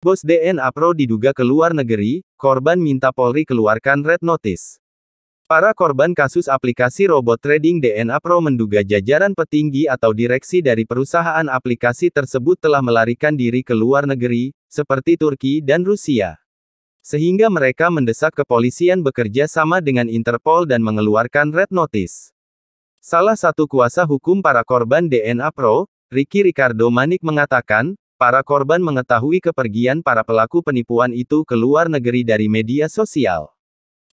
Bos DNA Pro diduga ke luar negeri, korban minta Polri keluarkan Red Notice. Para korban kasus aplikasi robot trading DNA Pro menduga jajaran petinggi atau direksi dari perusahaan aplikasi tersebut telah melarikan diri ke luar negeri, seperti Turki dan Rusia. Sehingga mereka mendesak kepolisian bekerja sama dengan Interpol dan mengeluarkan Red Notice. Salah satu kuasa hukum para korban DNA Pro, Ricky Ricardo Manik mengatakan, para korban mengetahui kepergian para pelaku penipuan itu ke luar negeri dari media sosial.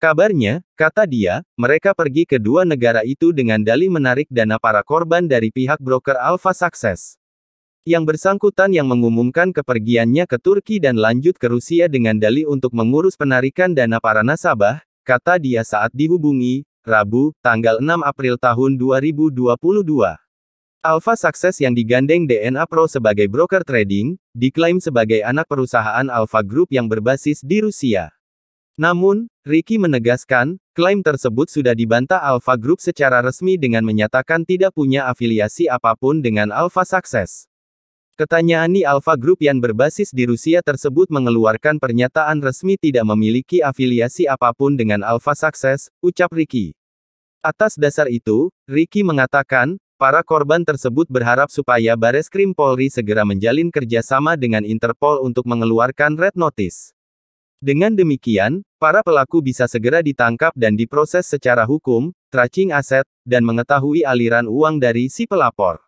Kabarnya, kata dia, mereka pergi ke dua negara itu dengan dalih menarik dana para korban dari pihak broker Alpha Success. Yang bersangkutan yang mengumumkan kepergiannya ke Turki dan lanjut ke Rusia dengan dalih untuk mengurus penarikan dana para nasabah, kata dia saat dihubungi, Rabu, tanggal 6 April tahun 2022. Alpha Success yang digandeng DNA Pro sebagai broker trading, diklaim sebagai anak perusahaan Alpha Group yang berbasis di Rusia. Namun, Ricky menegaskan, klaim tersebut sudah dibantah Alpha Group secara resmi dengan menyatakan tidak punya afiliasi apapun dengan Alpha Success. Ketanyaani Alpha Group yang berbasis di Rusia tersebut mengeluarkan pernyataan resmi tidak memiliki afiliasi apapun dengan Alpha Success, ucap Ricky. Atas dasar itu, Ricky mengatakan, para korban tersebut berharap supaya Bareskrim Polri segera menjalin kerjasama dengan Interpol untuk mengeluarkan Red Notice. Dengan demikian, para pelaku bisa segera ditangkap dan diproses secara hukum, tracing aset, dan mengetahui aliran uang dari si pelapor.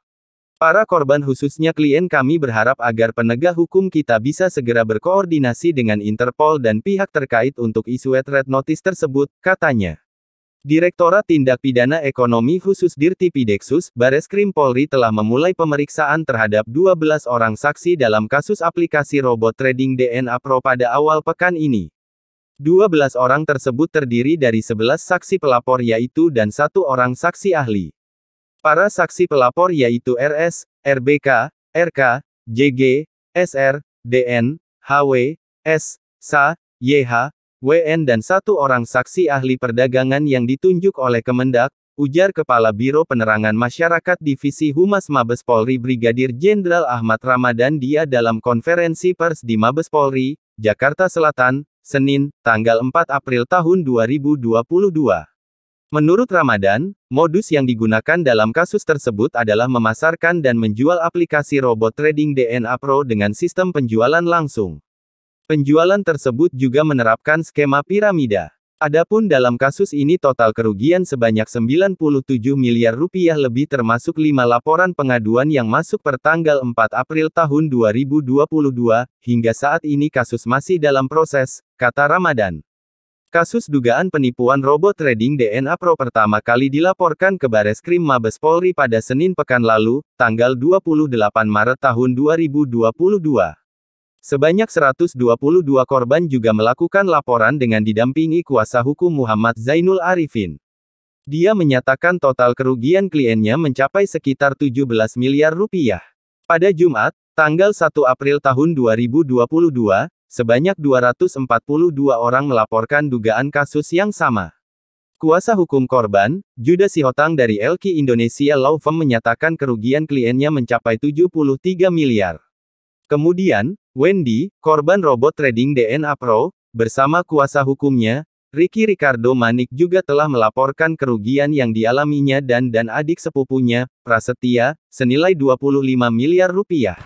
Para korban khususnya klien kami berharap agar penegak hukum kita bisa segera berkoordinasi dengan Interpol dan pihak terkait untuk isu Red Notice tersebut, katanya. Direktorat Tindak Pidana Ekonomi Khusus Dirtipideksus, Bareskrim Polri telah memulai pemeriksaan terhadap 12 orang saksi dalam kasus aplikasi robot trading DNA Pro pada awal pekan ini. 12 orang tersebut terdiri dari 11 saksi pelapor yaitu dan 1 orang saksi ahli. Para saksi pelapor yaitu RS, RBK, RK, JG, SR, DN, HW, S, SA, YH, WN dan 1 orang saksi ahli perdagangan yang ditunjuk oleh Kemendak, ujar Kepala Biro Penerangan Masyarakat Divisi Humas Mabes Polri Brigadir Jenderal Ahmad Ramadan dia dalam konferensi pers di Mabes Polri, Jakarta Selatan, Senin, tanggal 4 April tahun 2022. Menurut Ramadan, modus yang digunakan dalam kasus tersebut adalah memasarkan dan menjual aplikasi robot trading DNA Pro dengan sistem penjualan langsung. Penjualan tersebut juga menerapkan skema piramida. Adapun dalam kasus ini total kerugian sebanyak 97 miliar rupiah lebih termasuk 5 laporan pengaduan yang masuk per tanggal 4 April tahun 2022, hingga saat ini kasus masih dalam proses, kata Ramadan. Kasus dugaan penipuan robot trading DNA Pro pertama kali dilaporkan ke Bareskrim Mabes Polri pada Senin pekan lalu, tanggal 28 Maret tahun 2022. Sebanyak 122 korban juga melakukan laporan dengan didampingi kuasa hukum Muhammad Zainul Arifin. Dia menyatakan total kerugian kliennya mencapai sekitar 17 miliar rupiah. Pada Jumat, tanggal 1 April tahun 2022, sebanyak 242 orang melaporkan dugaan kasus yang sama. Kuasa hukum korban, Juda Sihotang dari Elki Indonesia Law Firm menyatakan kerugian kliennya mencapai 73 miliar. Kemudian, Wendy, korban robot trading DNA Pro, bersama kuasa hukumnya, Ricky Ricardo Manik juga telah melaporkan kerugian yang dialaminya dan adik sepupunya, Prasetya, senilai 25 miliar rupiah.